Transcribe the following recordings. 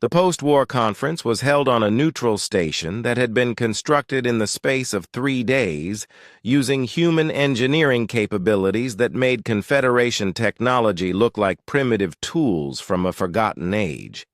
The post-war conference was held on a neutral station that had been constructed in the space of 3 days using human engineering capabilities that made Confederation technology look like primitive tools from a forgotten age.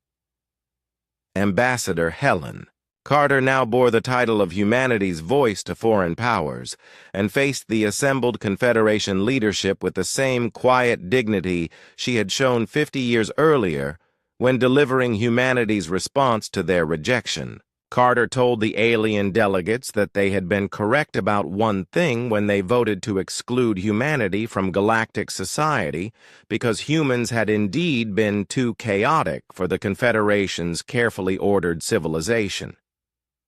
Ambassador Helen Carter now bore the title of humanity's voice to foreign powers and faced the assembled Confederation leadership with the same quiet dignity she had shown 50 years earlier when delivering humanity's response to their rejection. Carter told the alien delegates that they had been correct about one thing when they voted to exclude humanity from galactic society because humans had indeed been too chaotic for the Confederation's carefully ordered civilization.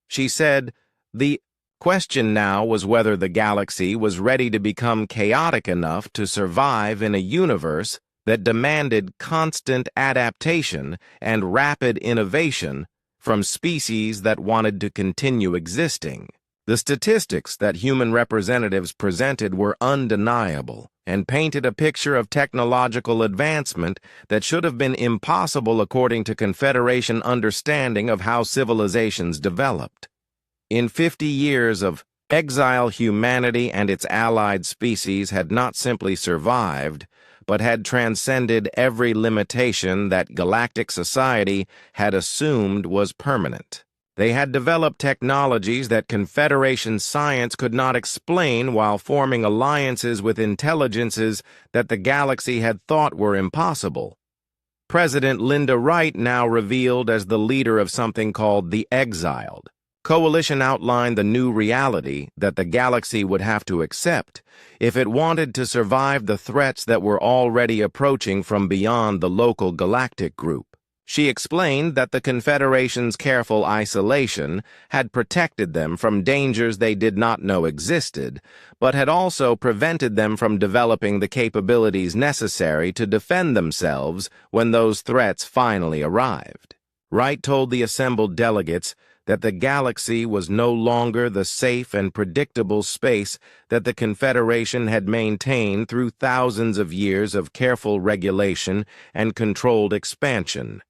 She said, "The question now was whether the galaxy was ready to become chaotic enough to survive in a universe that demanded constant adaptation and rapid innovation from species that wanted to continue existing." The statistics that human representatives presented were undeniable and painted a picture of technological advancement that should have been impossible according to Confederation understanding of how civilizations developed. In 50 years of exile, humanity and its allied species had not simply survived, but had transcended every limitation that galactic society had assumed was permanent. They had developed technologies that Confederation science could not explain while forming alliances with intelligences that the galaxy had thought were impossible. President Linda Wright, now revealed as the leader of something called the Exiled Coalition, outlined the new reality that the galaxy would have to accept if it wanted to survive the threats that were already approaching from beyond the local galactic group. She explained that the Confederation's careful isolation had protected them from dangers they did not know existed, but had also prevented them from developing the capabilities necessary to defend themselves when those threats finally arrived. Wright told the assembled delegates that the galaxy was no longer the safe and predictable space that the Confederation had maintained through thousands of years of careful regulation and controlled expansion.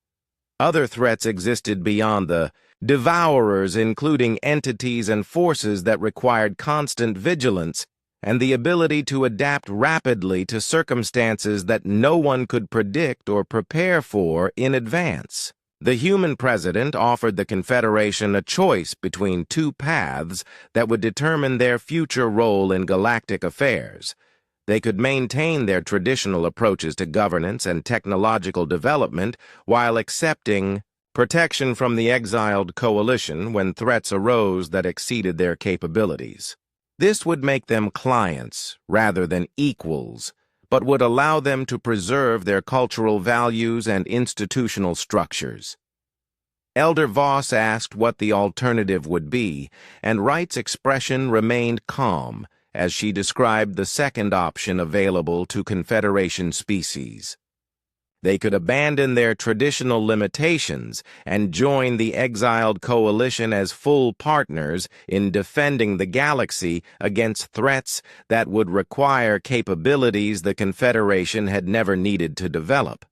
Other threats existed beyond the devourers, including entities and forces that required constant vigilance and the ability to adapt rapidly to circumstances that no one could predict or prepare for in advance. The human president offered the Confederation a choice between two paths that would determine their future role in galactic affairs. They could maintain their traditional approaches to governance and technological development while accepting protection from the exiled coalition when threats arose that exceeded their capabilities. This would make them clients rather than equals, but would allow them to preserve their cultural values and institutional structures. Elder Voss asked what the alternative would be, and Wright's expression remained calm as she described the second option available to Confederation species. They could abandon their traditional limitations and join the exiled coalition as full partners in defending the galaxy against threats that would require capabilities the Confederation had never needed to develop.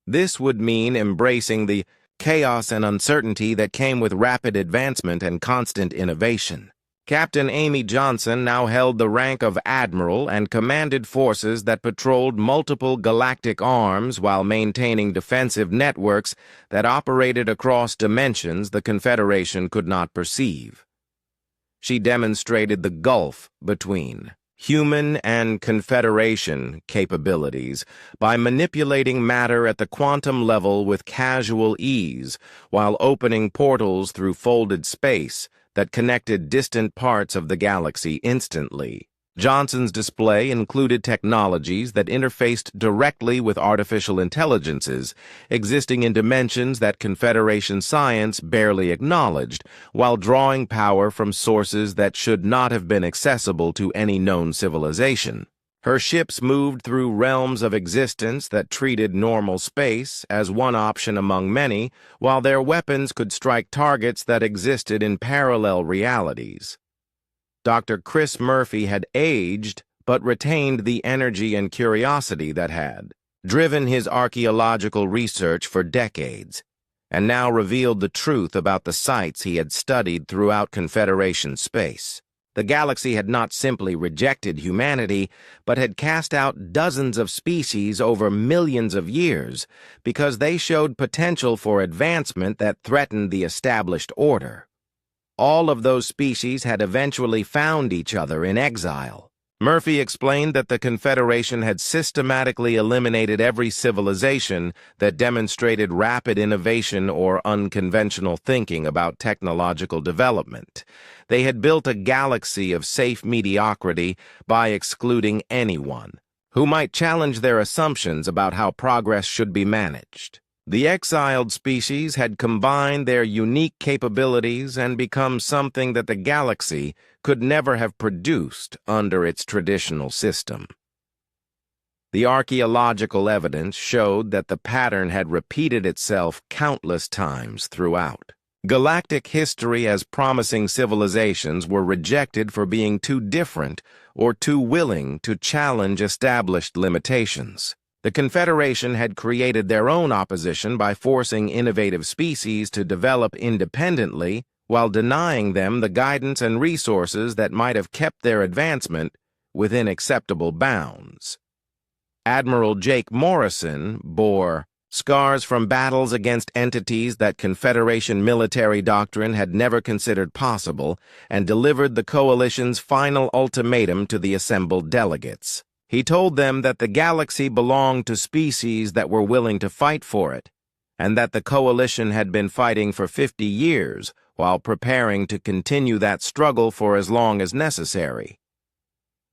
This would mean embracing the chaos and uncertainty that came with rapid advancement and constant innovation. Captain Amy Johnson now held the rank of admiral and commanded forces that patrolled multiple galactic arms while maintaining defensive networks that operated across dimensions the Confederation could not perceive. She demonstrated the gulf between human and Confederation capabilities by manipulating matter at the quantum level with casual ease while opening portals through folded space that connected distant parts of the galaxy instantly. Johnson's display included technologies that interfaced directly with artificial intelligences existing in dimensions that Confederation science barely acknowledged, while drawing power from sources that should not have been accessible to any known civilization. Her ships moved through realms of existence that treated normal space as one option among many, while their weapons could strike targets that existed in parallel realities. Dr. Chris Murphy had aged, but retained the energy and curiosity that had driven his archaeological research for decades. and now revealed the truth about the sites he had studied throughout Confederation space. The galaxy had not simply rejected humanity, but had cast out dozens of species over millions of years because they showed potential for advancement that threatened the established order. All of those species had eventually found each other in exile. Murphy explained that the Confederation had systematically eliminated every civilization that demonstrated rapid innovation or unconventional thinking about technological development. They had built a galaxy of safe mediocrity by excluding anyone who might challenge their assumptions about how progress should be managed. The exiled species had combined their unique capabilities and become something that the galaxy could never have produced under its traditional system. The archaeological evidence showed that the pattern had repeated itself countless times throughout. Galactic history as promising civilizations were rejected for being too different or too willing to challenge established limitations. The Confederation had created their own opposition by forcing innovative species to develop independently while denying them the guidance and resources that might have kept their advancement within acceptable bounds. Admiral Jake Morrison bore scars from battles against entities that Confederation military doctrine had never considered possible and delivered the Coalition's final ultimatum to the assembled delegates. He told them that the galaxy belonged to species that were willing to fight for it, and that the Coalition had been fighting for 50 years while preparing to continue that struggle for as long as necessary.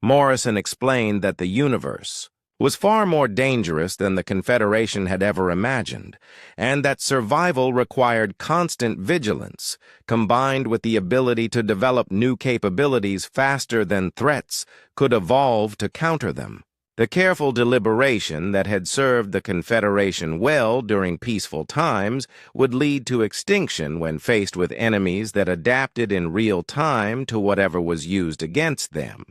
Morrison explained that the universe was far more dangerous than the Confederation had ever imagined, and that survival required constant vigilance, combined with the ability to develop new capabilities faster than threats could evolve to counter them. The careful deliberation that had served the Confederation well during peaceful times would lead to extinction when faced with enemies that adapted in real time to whatever was used against them.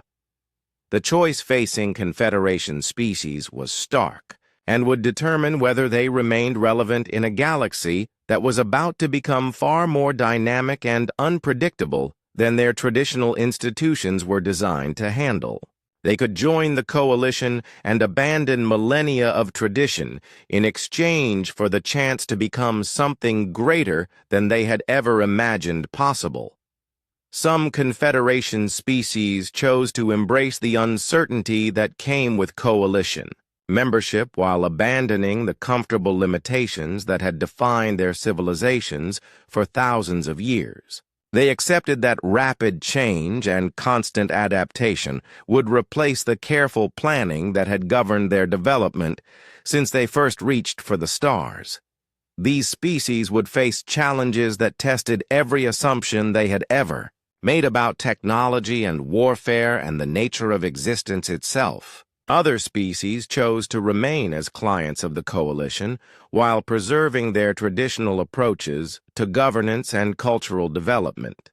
The choice facing Confederation species was stark and would determine whether they remained relevant in a galaxy that was about to become far more dynamic and unpredictable than their traditional institutions were designed to handle. They could join the Coalition and abandon millennia of tradition in exchange for the chance to become something greater than they had ever imagined possible. Some Confederation species chose to embrace the uncertainty that came with Coalition membership while abandoning the comfortable limitations that had defined their civilizations for thousands of years. They accepted that rapid change and constant adaptation would replace the careful planning that had governed their development since they first reached for the stars. These species would face challenges that tested every assumption they had ever made about technology and warfare and the nature of existence itself. Other species chose to remain as clients of the Coalition while preserving their traditional approaches to governance and cultural development.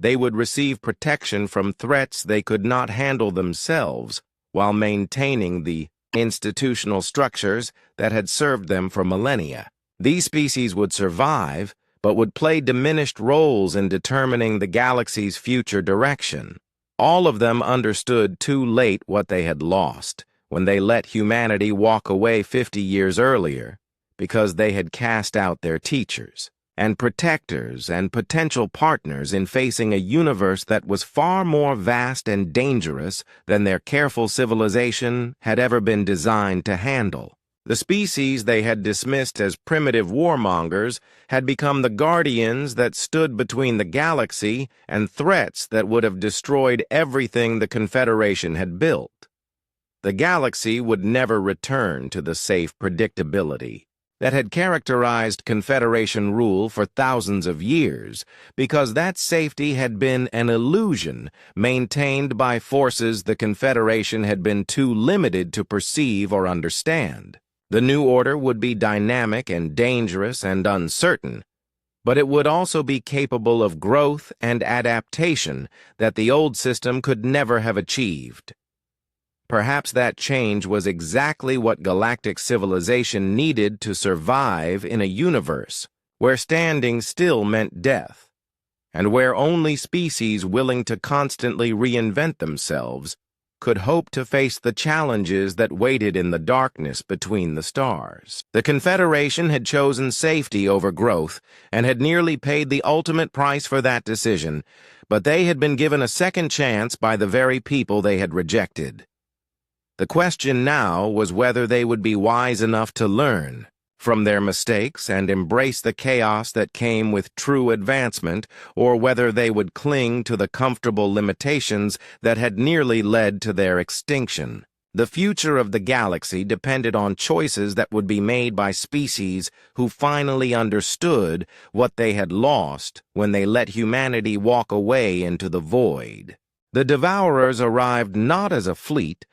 They would receive protection from threats they could not handle themselves while maintaining the institutional structures that had served them for millennia. These species would survive, but would play diminished roles in determining the galaxy's future direction. All of them understood too late what they had lost when they let humanity walk away 50 years earlier because they had cast out their teachers and protectors and potential partners in facing a universe that was far more vast and dangerous than their careful civilization had ever been designed to handle. The species they had dismissed as primitive warmongers had become the guardians that stood between the galaxy and threats that would have destroyed everything the Confederation had built. The galaxy would never return to the safe predictability that had characterized Confederation rule for thousands of years, because that safety had been an illusion maintained by forces the Confederation had been too limited to perceive or understand. The new order would be dynamic and dangerous and uncertain, but it would also be capable of growth and adaptation that the old system could never have achieved. Perhaps that change was exactly what galactic civilization needed to survive in a universe where standing still meant death, and where only species willing to constantly reinvent themselves could hope to face the challenges that waited in the darkness between the stars. The Confederation had chosen safety over growth and had nearly paid the ultimate price for that decision, but they had been given a second chance by the very people they had rejected. The question now was whether they would be wise enough to learn from their mistakes and embrace the chaos that came with true advancement, or whether they would cling to the comfortable limitations that had nearly led to their extinction. The future of the galaxy depended on choices that would be made by species who finally understood what they had lost when they let humanity walk away into the void. The Devourers arrived not as a fleet,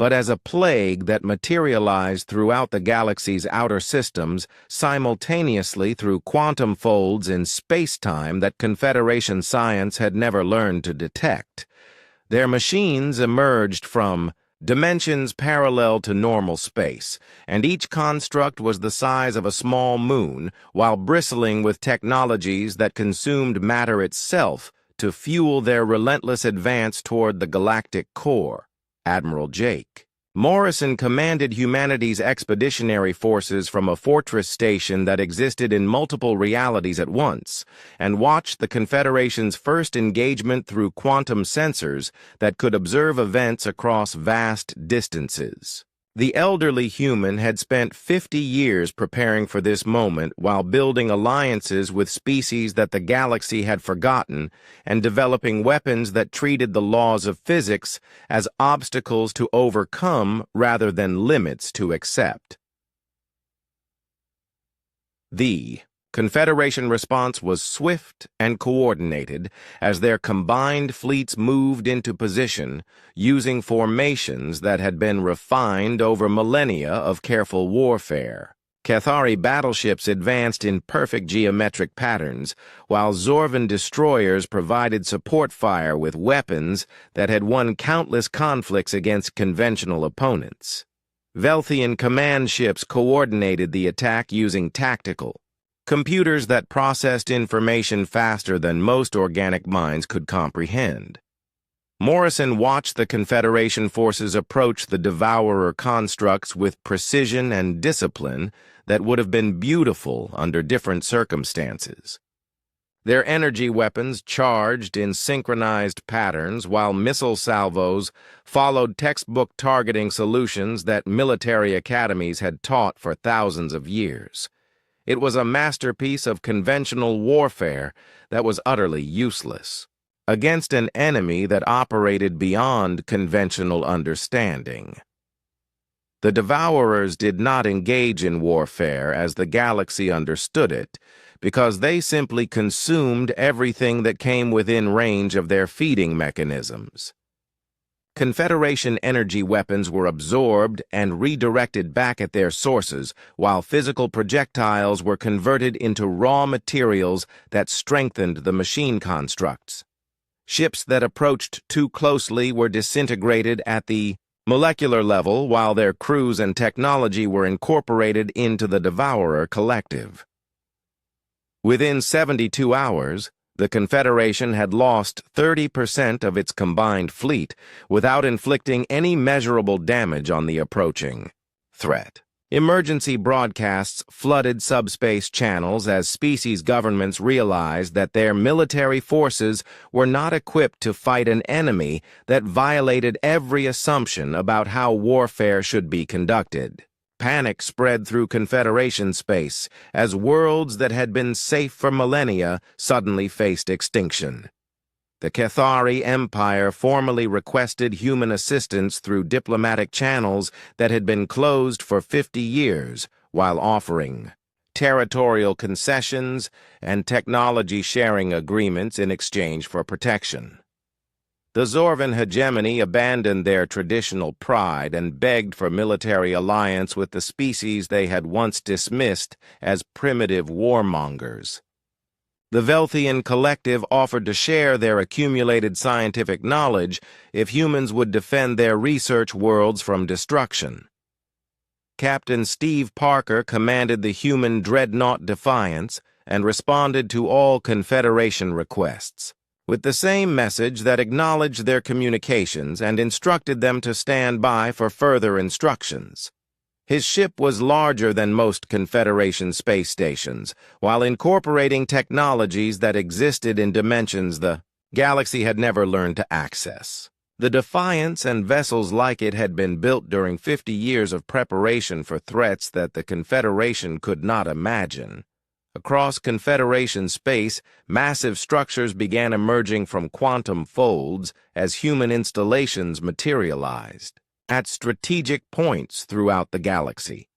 but as a plague that materialized throughout the galaxy's outer systems, simultaneously through quantum folds in space-time that Confederation science had never learned to detect. Their machines emerged from dimensions parallel to normal space, and each construct was the size of a small moon, while bristling with technologies that consumed matter itself to fuel their relentless advance toward the galactic core. Admiral Jake Morrison commanded humanity's expeditionary forces from a fortress station that existed in multiple realities at once, and watched the Confederation's first engagement through quantum sensors that could observe events across vast distances. The elderly human had spent 50 years preparing for this moment while building alliances with species that the galaxy had forgotten and developing weapons that treated the laws of physics as obstacles to overcome rather than limits to accept. The Confederation response was swift and coordinated as their combined fleets moved into position using formations that had been refined over millennia of careful warfare. Cathari battleships advanced in perfect geometric patterns, while Zorvan destroyers provided support fire with weapons that had won countless conflicts against conventional opponents. Velthian command ships coordinated the attack using tactical computers that processed information faster than most organic minds could comprehend. Morrison watched the Confederation forces approach the Devourer constructs with precision and discipline that would have been beautiful under different circumstances. Their energy weapons charged in synchronized patterns, while missile salvos followed textbook targeting solutions that military academies had taught for thousands of years. It was a masterpiece of conventional warfare that was utterly useless against an enemy that operated beyond conventional understanding. The Devourers did not engage in warfare as the galaxy understood it, because they simply consumed everything that came within range of their feeding mechanisms. Confederation energy weapons were absorbed and redirected back at their sources, while physical projectiles were converted into raw materials that strengthened the machine constructs. Ships that approached too closely were disintegrated at the molecular level, while their crews and technology were incorporated into the Devourer collective. Within 72 hours, the Confederation had lost 30% of its combined fleet without inflicting any measurable damage on the approaching threat. Emergency broadcasts flooded subspace channels as species governments realized that their military forces were not equipped to fight an enemy that violated every assumption about how warfare should be conducted. Panic spread through Confederation space as worlds that had been safe for millennia suddenly faced extinction. The Cathari Empire formally requested human assistance through diplomatic channels that had been closed for 50 years, while offering territorial concessions and technology-sharing agreements in exchange for protection. The Zorvan hegemony abandoned their traditional pride and begged for military alliance with the species they had once dismissed as primitive warmongers. The Velthian collective offered to share their accumulated scientific knowledge if humans would defend their research worlds from destruction. Captain Steve Parker commanded the human dreadnought Defiance, and responded to all Confederation requests, with the same message that acknowledged their communications and instructed them to stand by for further instructions. His ship was larger than most Confederation space stations, while incorporating technologies that existed in dimensions the galaxy had never learned to access. The Defiance and vessels like it had been built during 50 years of preparation for threats that the Confederation could not imagine. Across Confederation space, massive structures began emerging from quantum folds as human installations materialized at strategic points throughout the galaxy.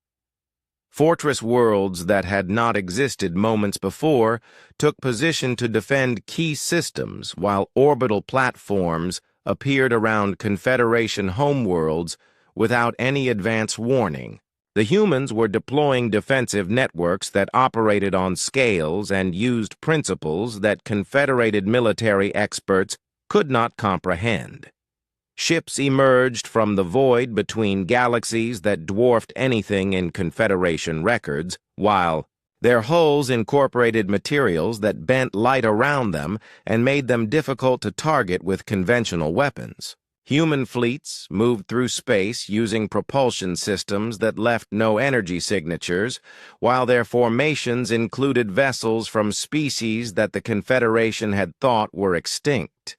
Fortress worlds that had not existed moments before took position to defend key systems, while orbital platforms appeared around Confederation homeworlds without any advance warning. The humans were deploying defensive networks that operated on scales and used principles that Confederated military experts could not comprehend. Ships emerged from the void between galaxies that dwarfed anything in Confederation records, while their hulls incorporated materials that bent light around them and made them difficult to target with conventional weapons. Human fleets moved through space using propulsion systems that left no energy signatures, while their formations included vessels from species that the Confederation had thought were extinct.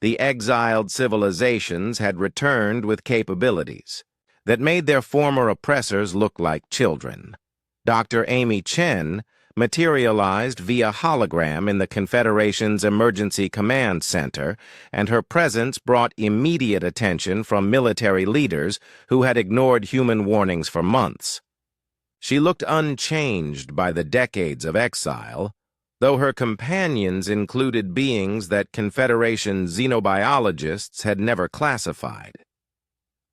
The exiled civilizations had returned with capabilities that made their former oppressors look like children. Dr. Amy Chen materialized via hologram in the Confederation's Emergency Command Center, and her presence brought immediate attention from military leaders who had ignored human warnings for months. She looked unchanged by the decades of exile, though her companions included beings that Confederation xenobiologists had never classified.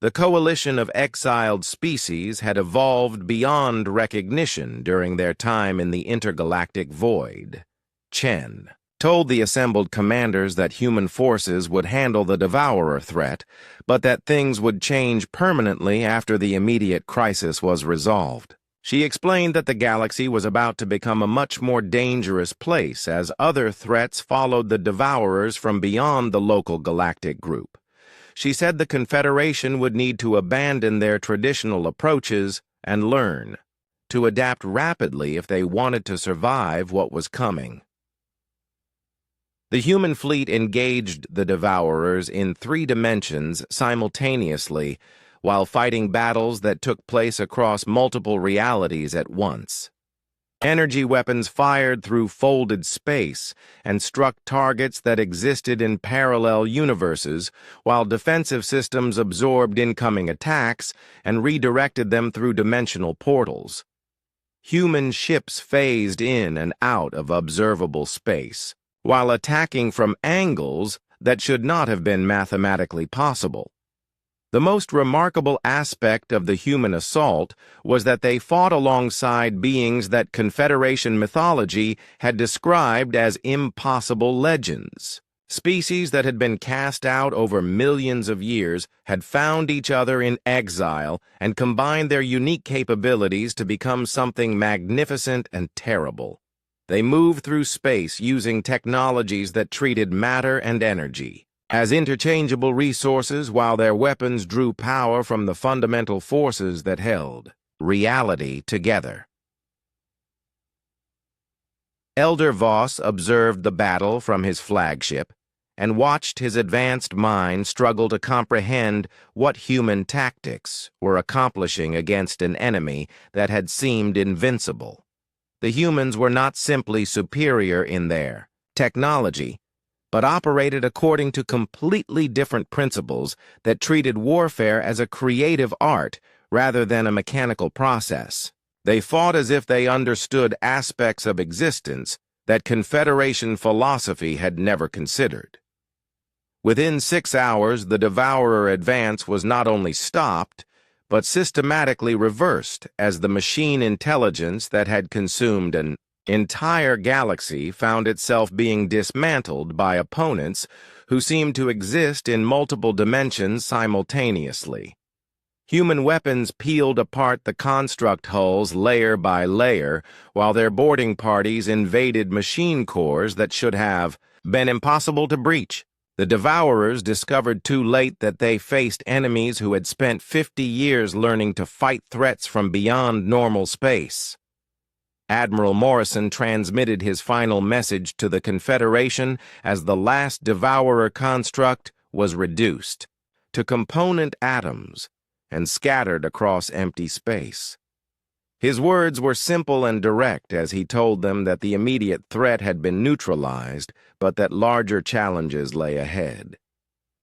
The coalition of exiled species had evolved beyond recognition during their time in the intergalactic void. Chen told the assembled commanders that human forces would handle the Devourer threat, but that things would change permanently after the immediate crisis was resolved. She explained that the galaxy was about to become a much more dangerous place as other threats followed the Devourers from beyond the local galactic group. She said the Confederation would need to abandon their traditional approaches and learn to adapt rapidly if they wanted to survive what was coming. The human fleet engaged the Devourers in 3 dimensions simultaneously, while fighting battles that took place across multiple realities at once. Energy weapons fired through folded space and struck targets that existed in parallel universes, while defensive systems absorbed incoming attacks and redirected them through dimensional portals. Human ships phased in and out of observable space, while attacking from angles that should not have been mathematically possible. The most remarkable aspect of the human assault was that they fought alongside beings that Confederation mythology had described as impossible legends. Species that had been cast out over millions of years had found each other in exile and combined their unique capabilities to become something magnificent and terrible. They moved through space using technologies that treated matter and energy as interchangeable resources, while their weapons drew power from the fundamental forces that held reality together. Elder Voss observed the battle from his flagship and watched his advanced mind struggle to comprehend what human tactics were accomplishing against an enemy that had seemed invincible. The humans were not simply superior in their technology, but operated according to completely different principles that treated warfare as a creative art rather than a mechanical process. They fought as if they understood aspects of existence that Confederation philosophy had never considered. Within 6 hours, the Devourer advance was not only stopped, but systematically reversed as the machine intelligence that had consumed an entire galaxy found itself being dismantled by opponents who seemed to exist in multiple dimensions simultaneously. Human weapons peeled apart the construct hulls layer by layer, while their boarding parties invaded machine cores that should have been impossible to breach. The Devourers discovered too late that they faced enemies who had spent 50 years learning to fight threats from beyond normal space. Admiral Morrison transmitted his final message to the Confederation as the last Devourer construct was reduced to component atoms and scattered across empty space. His words were simple and direct as he told them that the immediate threat had been neutralized, but that larger challenges lay ahead.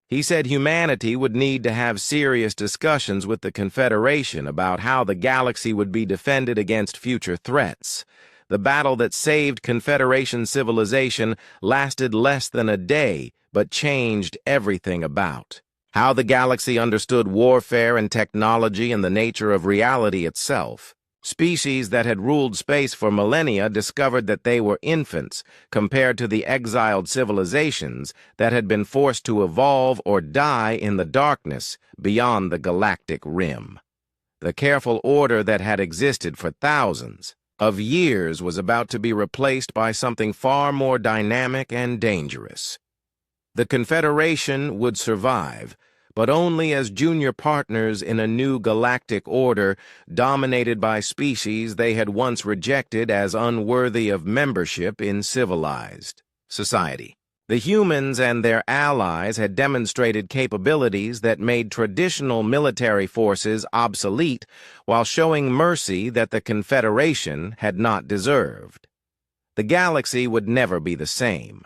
He said humanity would need to have serious discussions with the Confederation about how the galaxy would be defended against future threats. The battle that saved Confederation civilization lasted less than a day, but changed everything about how the galaxy understood warfare and technology and the nature of reality itself. Species that had ruled space for millennia discovered that they were infants compared to the exiled civilizations that had been forced to evolve or die in the darkness beyond the galactic rim. The careful order that had existed for thousands of years was about to be replaced by something far more dynamic and dangerous. The Confederation would survive, but only as junior partners in a new galactic order dominated by species they had once rejected as unworthy of membership in civilized society. The humans and their allies had demonstrated capabilities that made traditional military forces obsolete while showing mercy that the Confederation had not deserved. The galaxy would never be the same,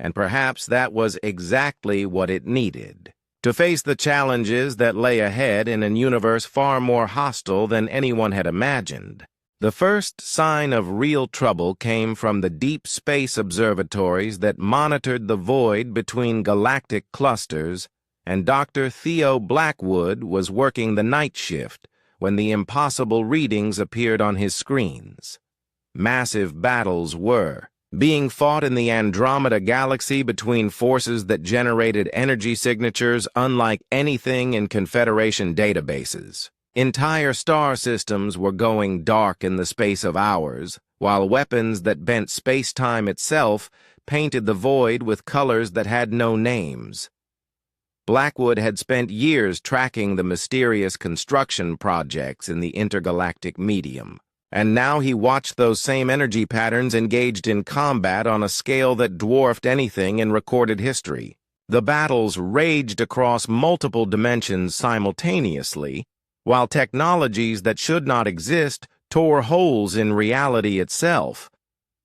and perhaps that was exactly what it needed to face the challenges that lay ahead in a universe far more hostile than anyone had imagined. The first sign of real trouble came from the deep space observatories that monitored the void between galactic clusters, and Dr. Theo Blackwood was working the night shift when the impossible readings appeared on his screens. Massive battles were being fought in the Andromeda galaxy between forces that generated energy signatures unlike anything in Confederation databases. Entire star systems were going dark in the space of hours, while weapons that bent space-time itself painted the void with colors that had no names. Blackwood had spent years tracking the mysterious construction projects in the intergalactic medium, and now he watched those same energy patterns engaged in combat on a scale that dwarfed anything in recorded history. The battles raged across multiple dimensions simultaneously, while technologies that should not exist tore holes in reality itself.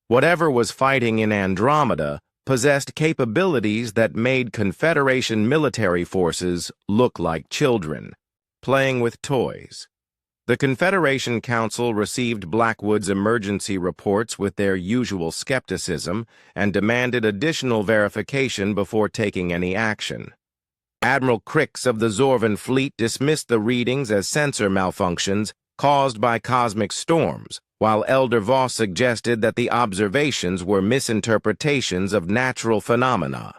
Whatever was fighting in Andromeda possessed capabilities that made Confederation military forces look like children, playing with toys. The Confederation Council received Blackwood's emergency reports with their usual skepticism and demanded additional verification before taking any action. Admiral Crix of the Zorvan fleet dismissed the readings as sensor malfunctions caused by cosmic storms, while Elder Voss suggested that the observations were misinterpretations of natural phenomena.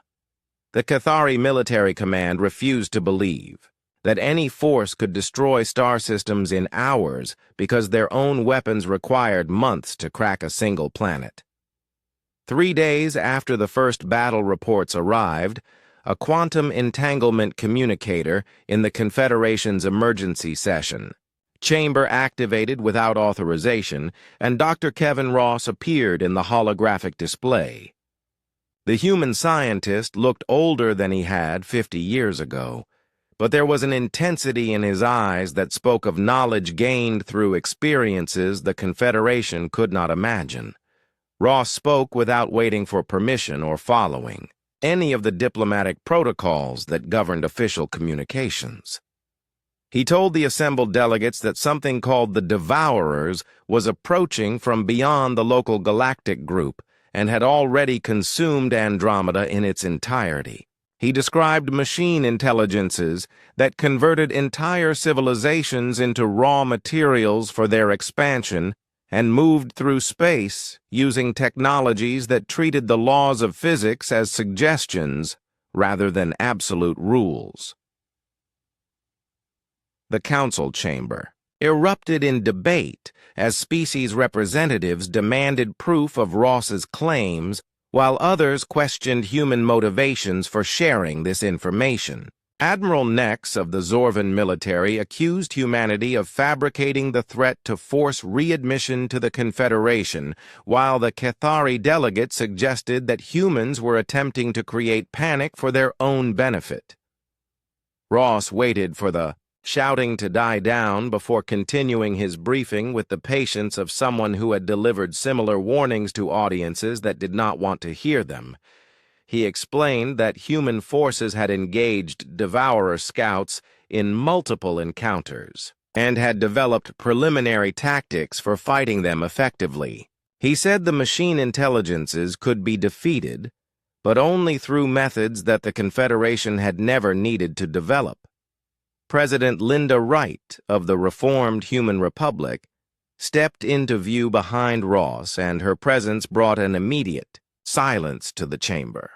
The Cathari Military Command refused to believe that any force could destroy star systems in hours because their own weapons required months to crack a single planet. 3 days after the first battle reports arrived, a quantum entanglement communicator in the Confederation's emergency session chamber activated without authorization, and Dr. Kevin Ross appeared in the holographic display. The human scientist looked older than he had 50 years ago, but there was an intensity in his eyes that spoke of knowledge gained through experiences the Confederation could not imagine. Ross spoke without waiting for permission or following any of the diplomatic protocols that governed official communications. He told the assembled delegates that something called the Devourers was approaching from beyond the local galactic group and had already consumed Andromeda in its entirety. He described machine intelligences that converted entire civilizations into raw materials for their expansion and moved through space using technologies that treated the laws of physics as suggestions rather than absolute rules. The council chamber erupted in debate as species representatives demanded proof of Ross's claims, while others questioned human motivations for sharing this information. Admiral Nex of the Zorvan military accused humanity of fabricating the threat to force readmission to the Confederation, while the Cathari delegate suggested that humans were attempting to create panic for their own benefit. Ross waited for the shouting to die down before continuing his briefing with the patience of someone who had delivered similar warnings to audiences that did not want to hear them. He explained that human forces had engaged Devourer scouts in multiple encounters and had developed preliminary tactics for fighting them effectively. He said the machine intelligences could be defeated, but only through methods that the Confederation had never needed to develop. President Linda Wright of the Reformed Human Republic stepped into view behind Ross, and her presence brought an immediate silence to the chamber.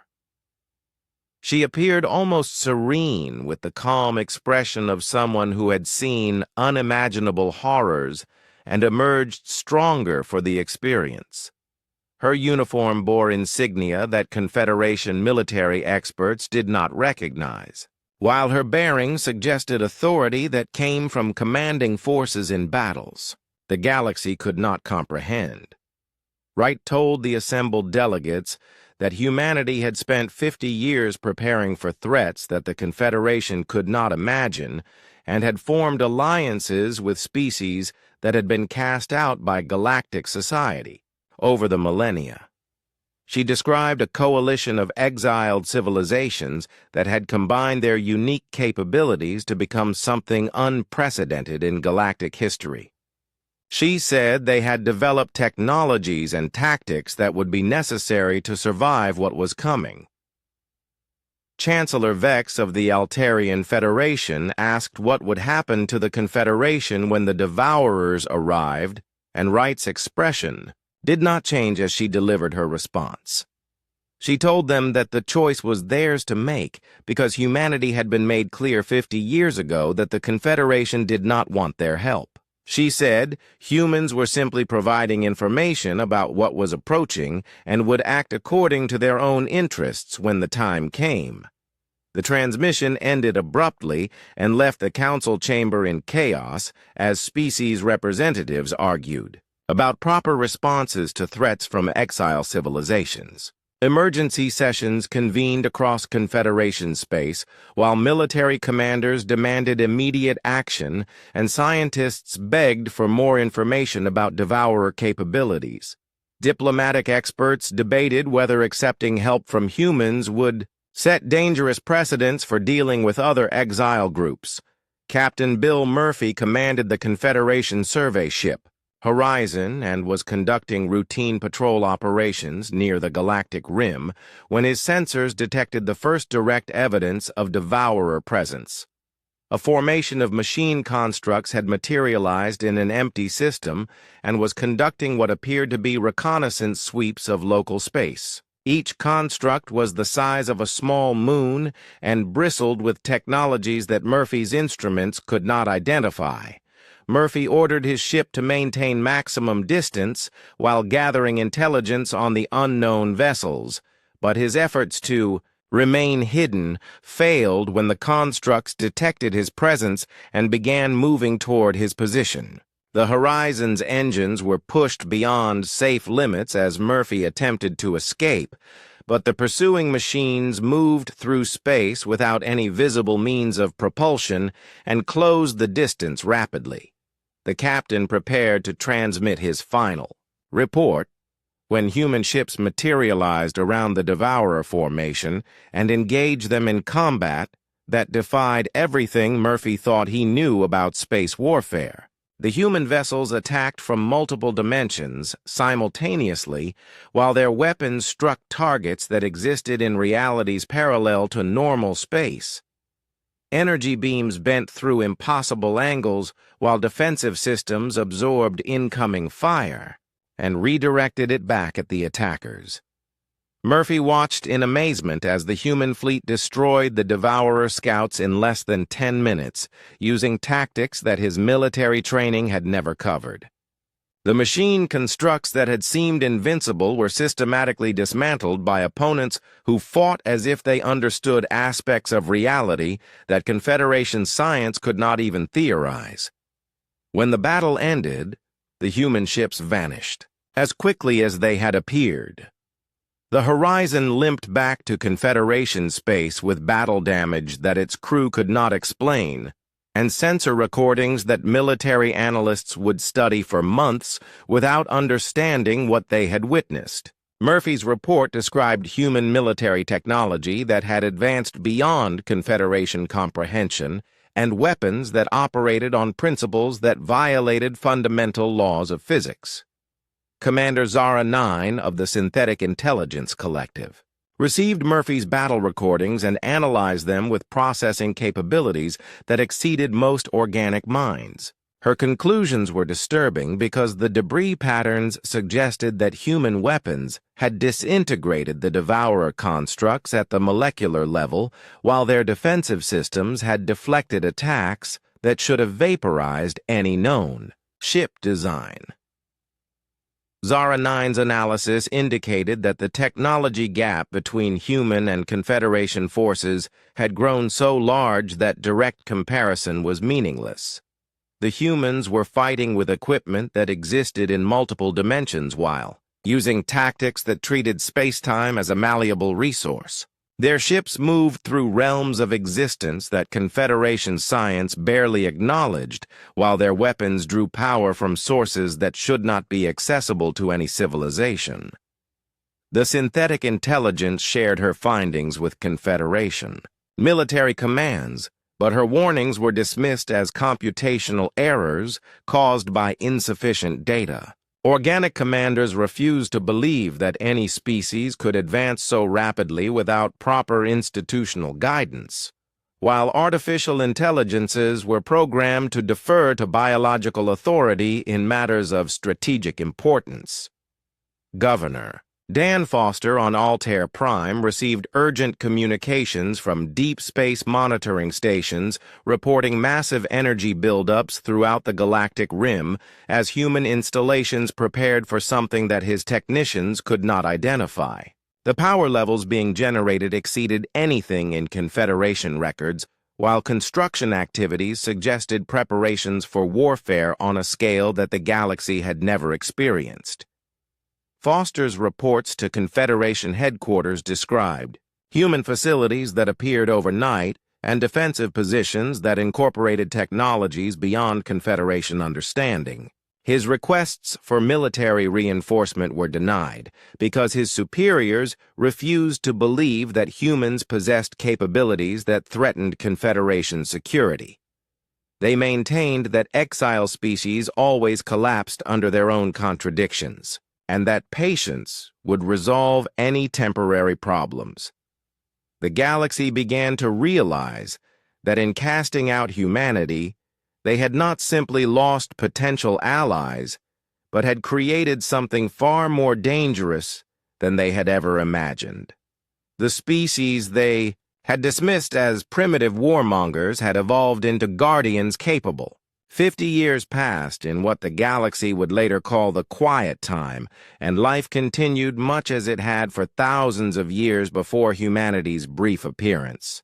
She appeared almost serene, with the calm expression of someone who had seen unimaginable horrors and emerged stronger for the experience. Her uniform bore insignia that Confederation military experts did not recognize, while her bearing suggested authority that came from commanding forces in battles the galaxy could not comprehend. Wright told the assembled delegates that humanity had spent 50 years preparing for threats that the Confederation could not imagine, and had formed alliances with species that had been cast out by galactic society over the millennia. She described a coalition of exiled civilizations that had combined their unique capabilities to become something unprecedented in galactic history. She said they had developed technologies and tactics that would be necessary to survive what was coming. Chancellor Vex of the Altarian Federation asked what would happen to the Confederation when the Devourers arrived, and Wright's expression did not change as she delivered her response. She told them that the choice was theirs to make because humanity had been made clear 50 years ago that the Confederation did not want their help. She said humans were simply providing information about what was approaching and would act according to their own interests when the time came. The transmission ended abruptly and left the council chamber in chaos as species representatives argued about proper responses to threats from exile civilizations. Emergency sessions convened across Confederation space, while military commanders demanded immediate action and scientists begged for more information about Devourer capabilities. Diplomatic experts debated whether accepting help from humans would set dangerous precedents for dealing with other exile groups. Captain Bill Murphy commanded the Confederation survey ship Horizon and was conducting routine patrol operations near the galactic rim when his sensors detected the first direct evidence of Devourer presence. A formation of machine constructs had materialized in an empty system and was conducting what appeared to be reconnaissance sweeps of local space. Each construct was the size of a small moon and bristled with technologies that Murphy's instruments could not identify. Murphy ordered his ship to maintain maximum distance while gathering intelligence on the unknown vessels, but his efforts to remain hidden failed when the constructs detected his presence and began moving toward his position. The Horizon's engines were pushed beyond safe limits as Murphy attempted to escape, but the pursuing machines moved through space without any visible means of propulsion and closed the distance rapidly. The captain prepared to transmit his final report when human ships materialized around the Devourer formation and engaged them in combat that defied everything Murphy thought he knew about space warfare. The human vessels attacked from multiple dimensions simultaneously, while their weapons struck targets that existed in realities parallel to normal space. Energy beams bent through impossible angles, while defensive systems absorbed incoming fire and redirected it back at the attackers. Murphy watched in amazement as the human fleet destroyed the Devourer scouts in less than 10 minutes, using tactics that his military training had never covered. The machine constructs that had seemed invincible were systematically dismantled by opponents who fought as if they understood aspects of reality that Confederation science could not even theorize. When the battle ended, the human ships vanished, as quickly as they had appeared. The Horizon limped back to Confederation space with battle damage that its crew could not explain, and sensor recordings that military analysts would study for months without understanding what they had witnessed. Murphy's report described human military technology that had advanced beyond Confederation comprehension and weapons that operated on principles that violated fundamental laws of physics. Commander Zara 9 of the Synthetic Intelligence Collective received Murphy's battle recordings and analyzed them with processing capabilities that exceeded most organic minds. Her conclusions were disturbing because the debris patterns suggested that human weapons had disintegrated the Devourer constructs at the molecular level, while their defensive systems had deflected attacks that should have vaporized any known ship design. Zara 9's analysis indicated that the technology gap between human and Confederation forces had grown so large that direct comparison was meaningless. The humans were fighting with equipment that existed in multiple dimensions while using tactics that treated space-time as a malleable resource. Their ships moved through realms of existence that Confederation science barely acknowledged, while their weapons drew power from sources that should not be accessible to any civilization. The synthetic intelligence shared her findings with Confederation military commands, but her warnings were dismissed as computational errors caused by insufficient data. Organic commanders refused to believe that any species could advance so rapidly without proper institutional guidance, while artificial intelligences were programmed to defer to biological authority in matters of strategic importance. Governor Dan Foster on Altair Prime received urgent communications from deep space monitoring stations reporting massive energy buildups throughout the galactic rim as human installations prepared for something that his technicians could not identify. The power levels being generated exceeded anything in Confederation records, while construction activities suggested preparations for warfare on a scale that the galaxy had never experienced. Foster's reports to Confederation headquarters described human facilities that appeared overnight and defensive positions that incorporated technologies beyond Confederation understanding. His requests for military reinforcement were denied because his superiors refused to believe that humans possessed capabilities that threatened Confederation security. They maintained that exile species always collapsed under their own contradictions, and that patience would resolve any temporary problems. The galaxy began to realize that in casting out humanity, they had not simply lost potential allies, but had created something far more dangerous than they had ever imagined. The species they had dismissed as primitive warmongers had evolved into guardians capable. 50 years passed in what the galaxy would later call the Quiet Time, and life continued much as it had for thousands of years before humanity's brief appearance.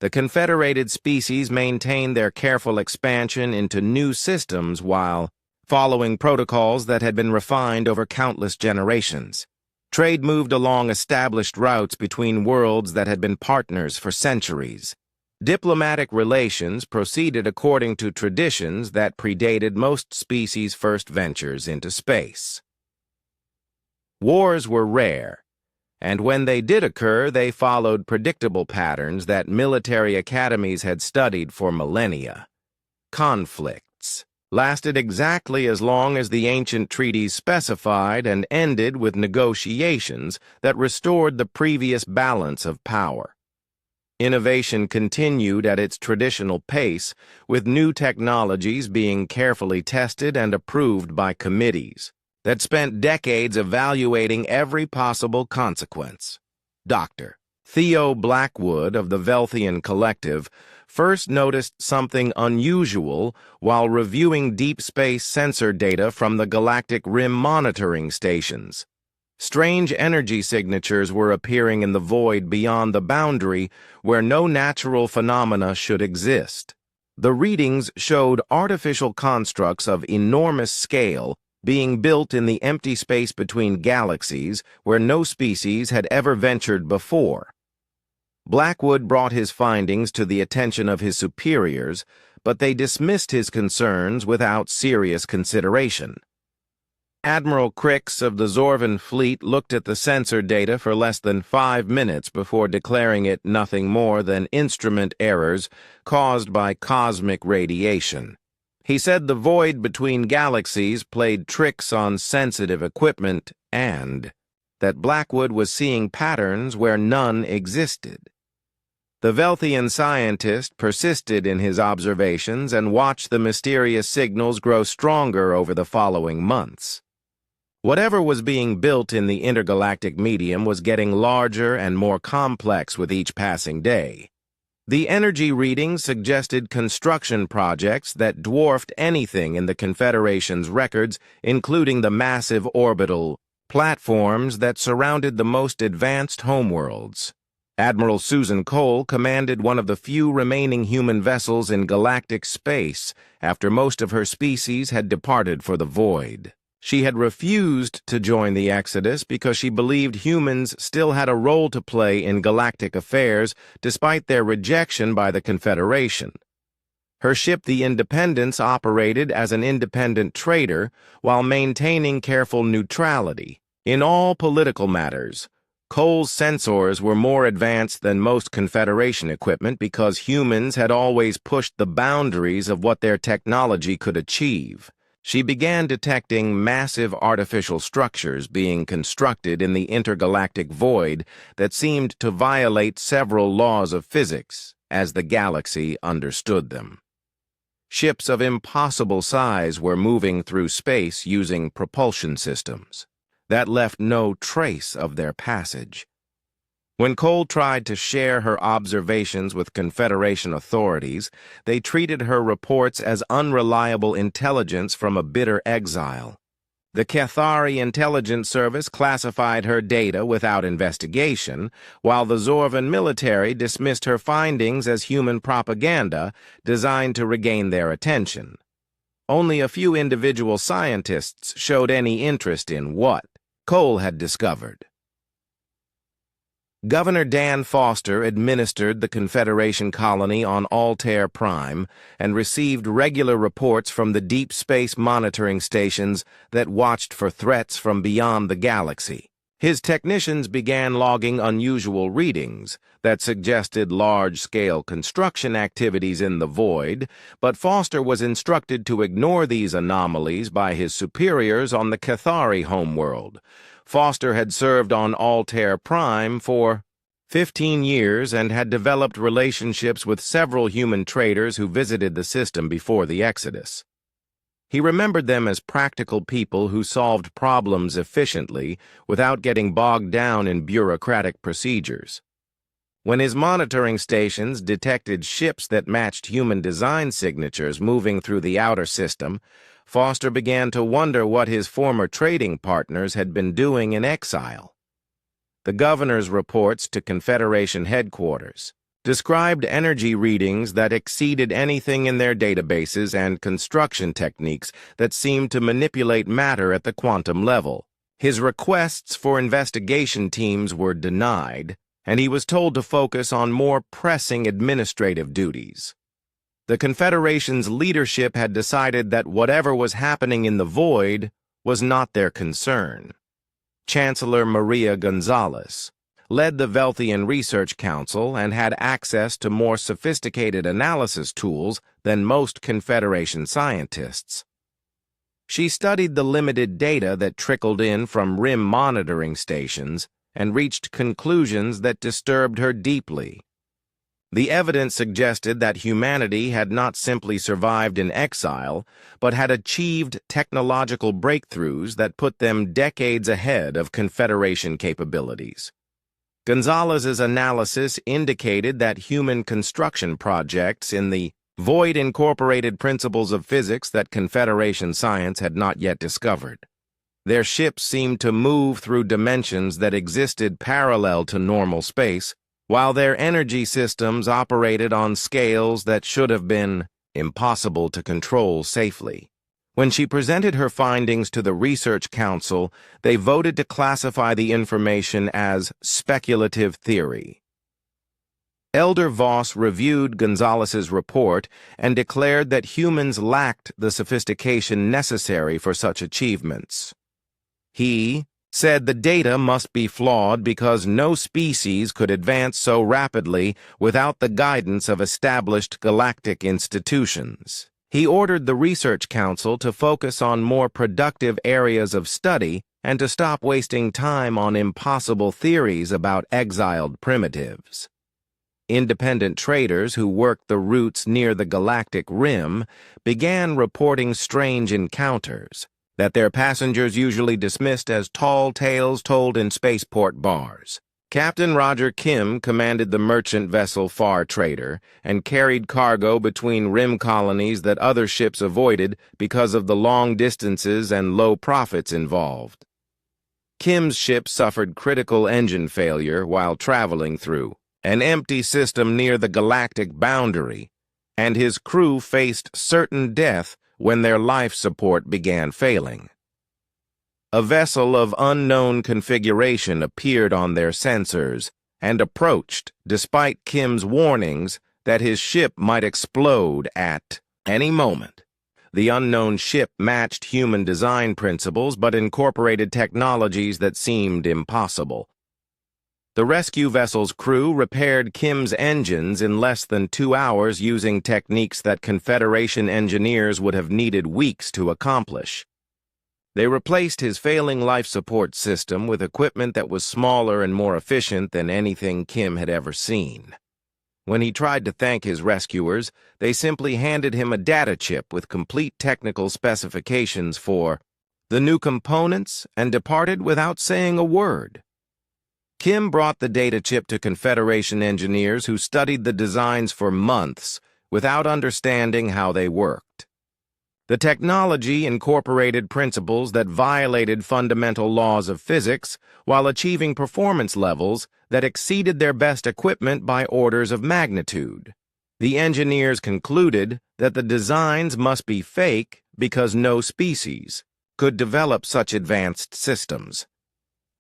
The confederated species maintained their careful expansion into new systems while following protocols that had been refined over countless generations. Trade moved along established routes between worlds that had been partners for centuries. Diplomatic relations proceeded according to traditions that predated most species' first ventures into space. Wars were rare, and when they did occur, they followed predictable patterns that military academies had studied for millennia. Conflicts lasted exactly as long as the ancient treaties specified and ended with negotiations that restored the previous balance of power. Innovation continued at its traditional pace, with new technologies being carefully tested and approved by committees. that spent decades evaluating every possible consequence. Dr. Theo Blackwood of the Velthian Collective first noticed something unusual while reviewing deep space sensor data from the Galactic Rim monitoring stations. Strange energy signatures were appearing in the void beyond the boundary where no natural phenomena should exist. The readings showed artificial constructs of enormous scale being built in the empty space between galaxies where no species had ever ventured before. Blackwood brought his findings to the attention of his superiors, but they dismissed his concerns without serious consideration. Admiral Crix of the Zorvan fleet looked at the sensor data for less than 5 minutes before declaring it nothing more than instrument errors caused by cosmic radiation. He said the void between galaxies played tricks on sensitive equipment and that Blackwood was seeing patterns where none existed. The Velthian scientist persisted in his observations and watched the mysterious signals grow stronger over the following months. Whatever was being built in the intergalactic medium was getting larger and more complex with each passing day. The energy readings suggested construction projects that dwarfed anything in the Confederation's records, including the massive orbital platforms that surrounded the most advanced homeworlds. Admiral Susan Cole commanded one of the few remaining human vessels in galactic space after most of her species had departed for the void. She had refused to join the Exodus because she believed humans still had a role to play in galactic affairs despite their rejection by the Confederation. Her ship, the Independence, operated as an independent trader while maintaining careful neutrality. In all political matters, Cole's sensors were more advanced than most Confederation equipment because humans had always pushed the boundaries of what their technology could achieve. She began detecting massive artificial structures being constructed in the intergalactic void that seemed to violate several laws of physics as the galaxy understood them. Ships of impossible size were moving through space using propulsion systems that left no trace of their passage. When Cole tried to share her observations with Confederation authorities, they treated her reports as unreliable intelligence from a bitter exile. The Cathari Intelligence Service classified her data without investigation, while the Zorvan military dismissed her findings as human propaganda designed to regain their attention. Only a few individual scientists showed any interest in what Cole had discovered. Governor Dan Foster administered the Confederation colony on Altair Prime and received regular reports from the deep space monitoring stations that watched for threats from beyond the galaxy. His technicians began logging unusual readings that suggested large-scale construction activities in the void, but Foster was instructed to ignore these anomalies by his superiors on the Cathari homeworld. Foster had served on Altair Prime for 15 years and had developed relationships with several human traders who visited the system before the Exodus. He remembered them as practical people who solved problems efficiently without getting bogged down in bureaucratic procedures. When his monitoring stations detected ships that matched human design signatures moving through the outer system, Foster began to wonder what his former trading partners had been doing in exile. The governor's reports to Confederation headquarters described energy readings that exceeded anything in their databases and construction techniques that seemed to manipulate matter at the quantum level. His requests for investigation teams were denied, and he was told to focus on more pressing administrative duties. The Confederation's leadership had decided that whatever was happening in the void was not their concern. Chancellor Maria Gonzalez led the Velthian Research Council and had access to more sophisticated analysis tools than most Confederation scientists. She studied the limited data that trickled in from rim monitoring stations and reached conclusions that disturbed her deeply. The evidence suggested that humanity had not simply survived in exile, but had achieved technological breakthroughs that put them decades ahead of Confederation capabilities. Gonzalez's analysis indicated that human construction projects in the void incorporated principles of physics that Confederation science had not yet discovered. Their ships seemed to move through dimensions that existed parallel to normal space, while their energy systems operated on scales that should have been impossible to control safely. When she presented her findings to the Research Council, they voted to classify the information as speculative theory. Elder Voss reviewed Gonzalez's report and declared that humans lacked the sophistication necessary for such achievements. He said the data must be flawed because no species could advance so rapidly without the guidance of established galactic institutions. He ordered the Research Council to focus on more productive areas of study and to stop wasting time on impossible theories about exiled primitives. Independent traders who worked the routes near the galactic rim began reporting strange encounters that their passengers usually dismissed as tall tales told in spaceport bars. Captain Roger Kim commanded the merchant vessel Far Trader and carried cargo between rim colonies that other ships avoided because of the long distances and low profits involved. Kim's ship suffered critical engine failure while traveling through an empty system near the galactic boundary, and his crew faced certain death when their life support began failing. A vessel of unknown configuration appeared on their sensors and approached despite Kim's warnings that his ship might explode at any moment. The unknown ship matched human design principles but incorporated technologies that seemed impossible. The rescue vessel's crew repaired Kim's engines in less than 2 hours using techniques that Confederation engineers would have needed weeks to accomplish. They replaced his failing life support system with equipment that was smaller and more efficient than anything Kim had ever seen. When he tried to thank his rescuers, they simply handed him a data chip with complete technical specifications for the new components and departed without saying a word. Kim brought the data chip to Confederation engineers who studied the designs for months without understanding how they worked. The technology incorporated principles that violated fundamental laws of physics while achieving performance levels that exceeded their best equipment by orders of magnitude. The engineers concluded that the designs must be fake because no species could develop such advanced systems.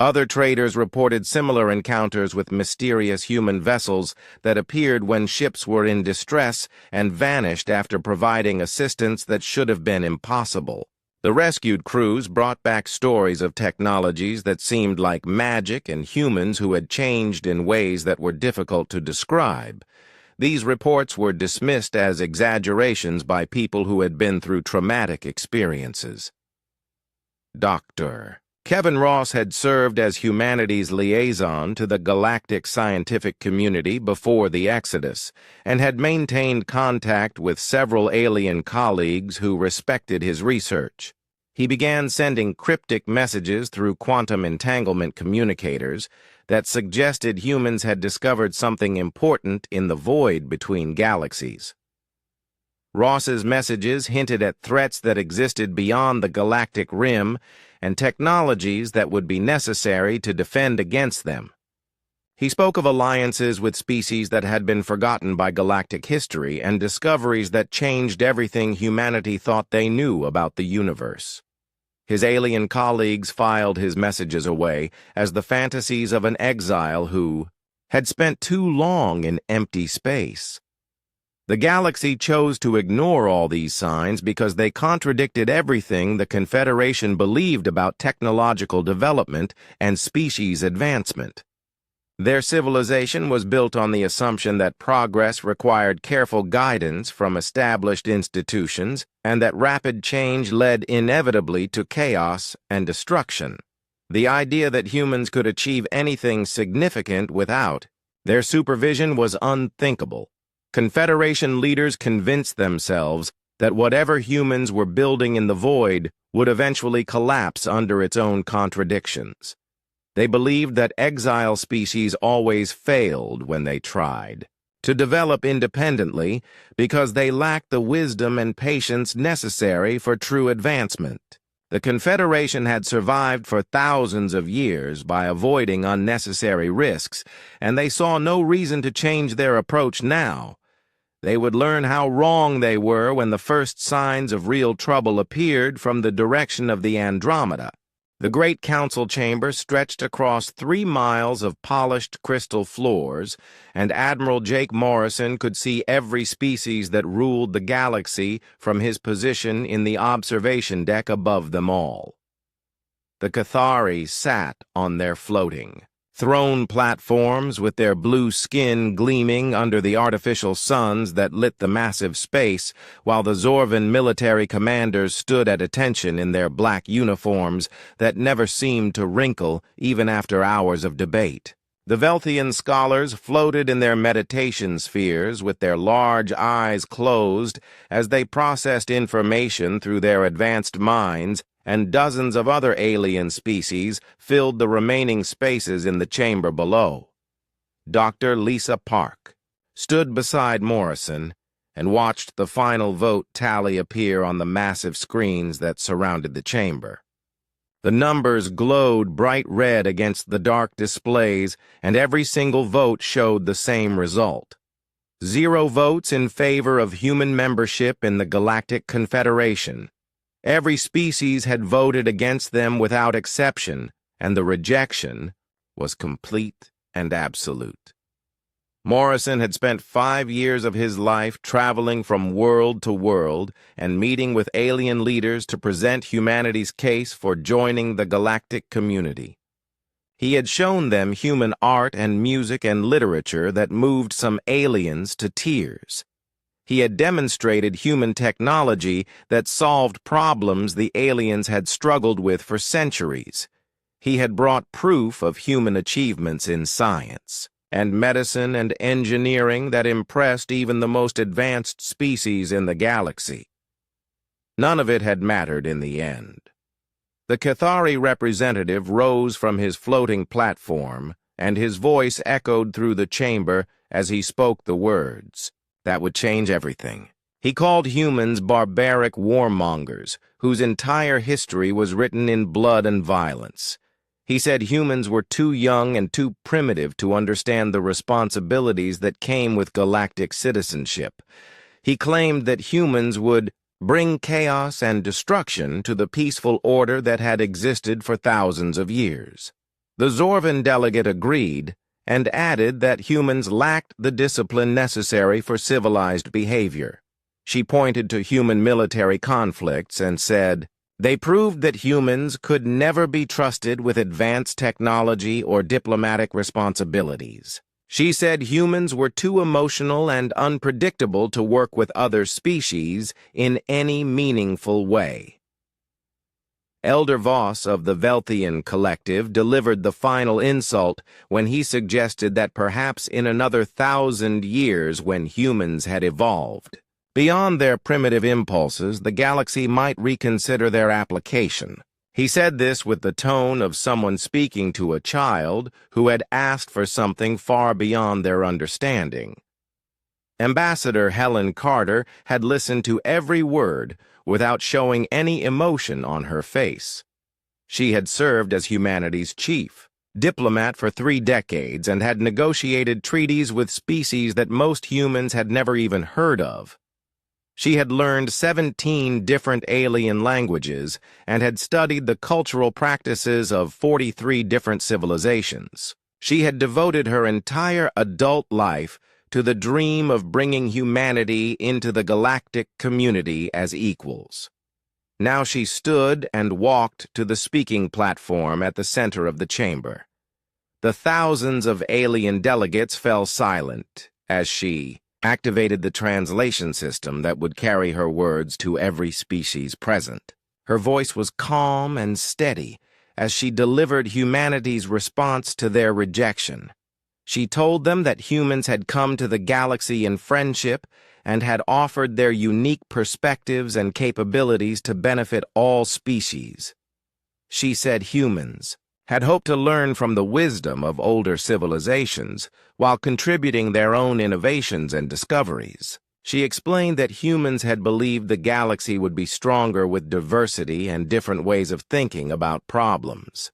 Other traders reported similar encounters with mysterious human vessels that appeared when ships were in distress and vanished after providing assistance that should have been impossible. The rescued crews brought back stories of technologies that seemed like magic and humans who had changed in ways that were difficult to describe. These reports were dismissed as exaggerations by people who had been through traumatic experiences. Dr. Kevin Ross had served as humanity's liaison to the galactic scientific community before the Exodus, and had maintained contact with several alien colleagues who respected his research. He began sending cryptic messages through quantum entanglement communicators that suggested humans had discovered something important in the void between galaxies. Ross's messages hinted at threats that existed beyond the galactic rim and technologies that would be necessary to defend against them. He spoke of alliances with species that had been forgotten by galactic history and discoveries that changed everything humanity thought they knew about the universe. His alien colleagues filed his messages away as the fantasies of an exile who had spent too long in empty space. The galaxy chose to ignore all these signs because they contradicted everything the Confederation believed about technological development and species advancement. Their civilization was built on the assumption that progress required careful guidance from established institutions and that rapid change led inevitably to chaos and destruction. The idea that humans could achieve anything significant without Their supervision was unthinkable. Confederation leaders convinced themselves that whatever humans were building in the void would eventually collapse under its own contradictions. They believed that exile species always failed when they tried to develop independently because they lacked the wisdom and patience necessary for true advancement. The Confederation had survived for thousands of years by avoiding unnecessary risks, and they saw no reason to change their approach now. They would learn how wrong they were when the first signs of real trouble appeared from the direction of the Andromeda. The Great Council Chamber stretched across 3 miles of polished crystal floors, and Admiral Jake Morrison could see every species that ruled the galaxy from his position in the observation deck above them all. The Cathari sat on their floating throne platforms with their blue skin gleaming under the artificial suns that lit the massive space, while the Zorvan military commanders stood at attention in their black uniforms that never seemed to wrinkle even after hours of debate. The Velthian scholars floated in their meditation spheres with their large eyes closed as they processed information through their advanced minds, and dozens of other alien species filled the remaining spaces in the chamber below. Dr. Lisa Park stood beside Morrison and watched the final vote tally appear on the massive screens that surrounded the chamber. The numbers glowed bright red against the dark displays, and every single vote showed the same result. 0 votes in favor of human membership in the Galactic Confederation. Every species had voted against them without exception, and the rejection was complete and absolute. Morrison had spent 5 years of his life traveling from world to world and meeting with alien leaders to present humanity's case for joining the galactic community. He had shown them human art and music and literature that moved some aliens to tears. He had demonstrated human technology that solved problems the aliens had struggled with for centuries. He had brought proof of human achievements in science and medicine and engineering that impressed even the most advanced species in the galaxy. None of it had mattered in the end. The Cathari representative rose from his floating platform, and his voice echoed through the chamber as he spoke the words that would change everything. He called humans barbaric warmongers, whose entire history was written in blood and violence. He said humans were too young and too primitive to understand the responsibilities that came with galactic citizenship. He claimed that humans would bring chaos and destruction to the peaceful order that had existed for thousands of years. The Zorvan delegate agreed, and added that humans lacked the discipline necessary for civilized behavior. She pointed to human military conflicts and said, "They proved that humans could never be trusted with advanced technology or diplomatic responsibilities." She said humans were too emotional and unpredictable to work with other species in any meaningful way. Elder Voss of the Velthian Collective delivered the final insult when he suggested that perhaps in another 1,000 years, when humans had evolved beyond their primitive impulses, the galaxy might reconsider their application. He said this with the tone of someone speaking to a child who had asked for something far beyond their understanding. Ambassador Helen Carter had listened to every word without showing any emotion on her face. She had served as humanity's chief diplomat for 3 decades and had negotiated treaties with species that most humans had never even heard of. She had learned 17 different alien languages and had studied the cultural practices of 43 different civilizations. She had devoted her entire adult life to the dream of bringing humanity into the galactic community as equals. Now she stood and walked to the speaking platform at the center of the chamber. The thousands of alien delegates fell silent as she activated the translation system that would carry her words to every species present. Her voice was calm and steady as she delivered humanity's response to their rejection. She told them that humans had come to the galaxy in friendship and had offered their unique perspectives and capabilities to benefit all species. She said humans had hoped to learn from the wisdom of older civilizations while contributing their own innovations and discoveries. She explained that humans had believed the galaxy would be stronger with diversity and different ways of thinking about problems.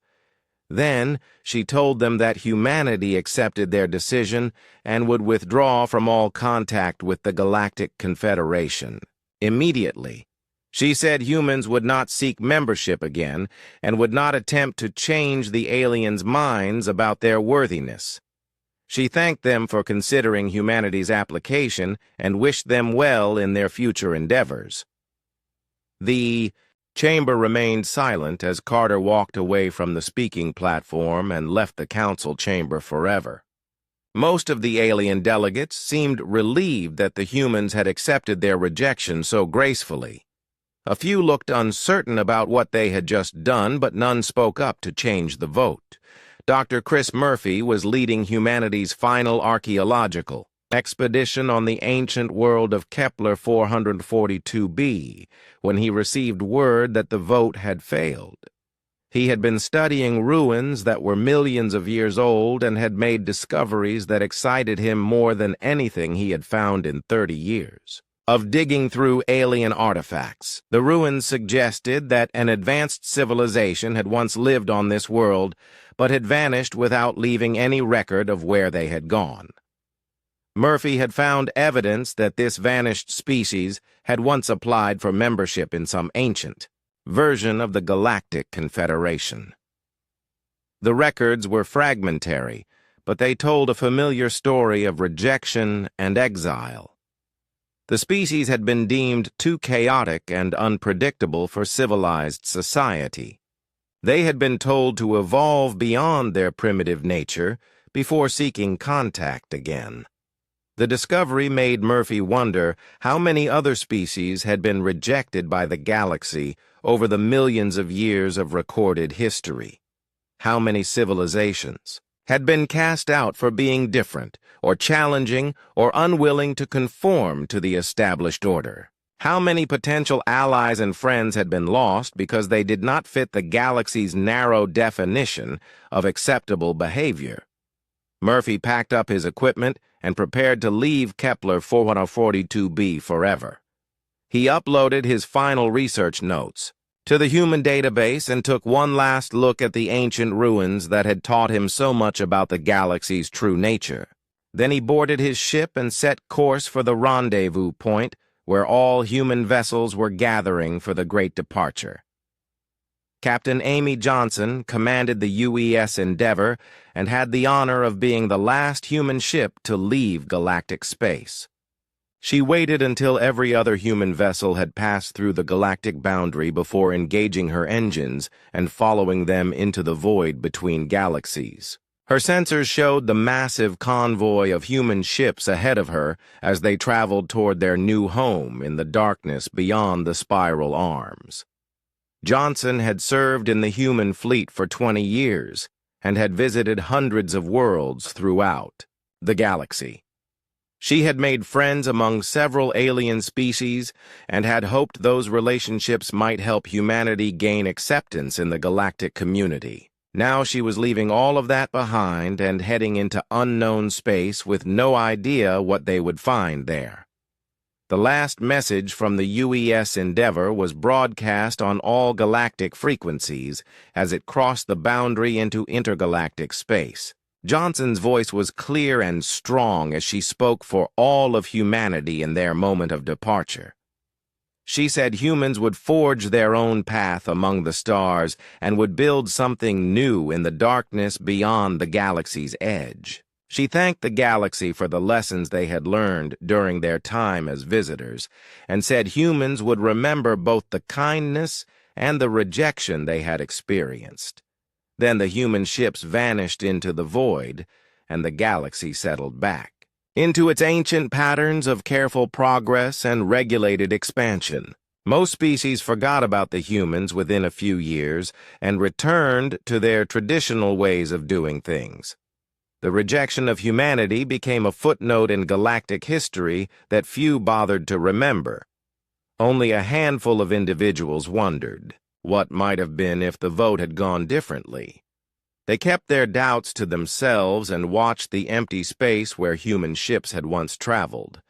Then, she told them that humanity accepted their decision and would withdraw from all contact with the Galactic Confederation. Immediately, she said humans would not seek membership again and would not attempt to change the aliens' minds about their worthiness. She thanked them for considering humanity's application and wished them well in their future endeavors. The chamber remained silent as Carter walked away from the speaking platform and left the council chamber forever. Most of the alien delegates seemed relieved that the humans had accepted their rejection so gracefully. A few looked uncertain about what they had just done, but none spoke up to change the vote. Dr. Chris Murphy was leading humanity's final archaeological expedition on the ancient world of Kepler 442b when he received word that the vote had failed. He had been studying ruins that were millions of years old and had made discoveries that excited him more than anything he had found in 30 years. Of digging through alien artifacts, the ruins suggested that an advanced civilization had once lived on this world, but had vanished without leaving any record of where they had gone. Murphy had found evidence that this vanished species had once applied for membership in some ancient version of the Galactic Confederation. The records were fragmentary, but they told a familiar story of rejection and exile. The species had been deemed too chaotic and unpredictable for civilized society. They had been told to evolve beyond their primitive nature before seeking contact again. The discovery made Murphy wonder how many other species had been rejected by the galaxy over the millions of years of recorded history. How many civilizations had been cast out for being different, or challenging, or unwilling to conform to the established order. How many potential allies and friends had been lost because they did not fit the galaxy's narrow definition of acceptable behavior. Murphy packed up his equipment and prepared to leave Kepler 442b forever. He uploaded his final research notes to the human database and took one last look at the ancient ruins that had taught him so much about the galaxy's true nature. Then he boarded his ship and set course for the rendezvous point where all human vessels were gathering for the great departure. Captain Amy Johnson commanded the UES Endeavour and had the honor of being the last human ship to leave galactic space. She waited until every other human vessel had passed through the galactic boundary before engaging her engines and following them into the void between galaxies. Her sensors showed the massive convoy of human ships ahead of her as they traveled toward their new home in the darkness beyond the spiral arms. Johnson had served in the human fleet for 20 years and had visited hundreds of worlds throughout the galaxy. She had made friends among several alien species and had hoped those relationships might help humanity gain acceptance in the galactic community. Now she was leaving all of that behind and heading into unknown space with no idea what they would find there. The last message from the UES Endeavour was broadcast on all galactic frequencies as it crossed the boundary into intergalactic space. Johnson's voice was clear and strong as she spoke for all of humanity in their moment of departure. She said humans would forge their own path among the stars and would build something new in the darkness beyond the galaxy's edge. She thanked the galaxy for the lessons they had learned during their time as visitors, and said humans would remember both the kindness and the rejection they had experienced. Then the human ships vanished into the void, and the galaxy settled back into its ancient patterns of careful progress and regulated expansion. Most species forgot about the humans within a few years and returned to their traditional ways of doing things. The rejection of humanity became a footnote in galactic history that few bothered to remember. Only a handful of individuals wondered what might have been if the vote had gone differently. They kept their doubts to themselves and watched the empty space where human ships had once traveled.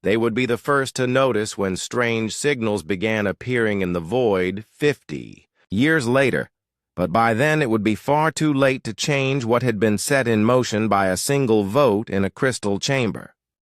They would be the first to notice when strange signals began appearing in the void 50 years later, but by then it would be far too late to change what had been set in motion by a single vote in a crystal chamber.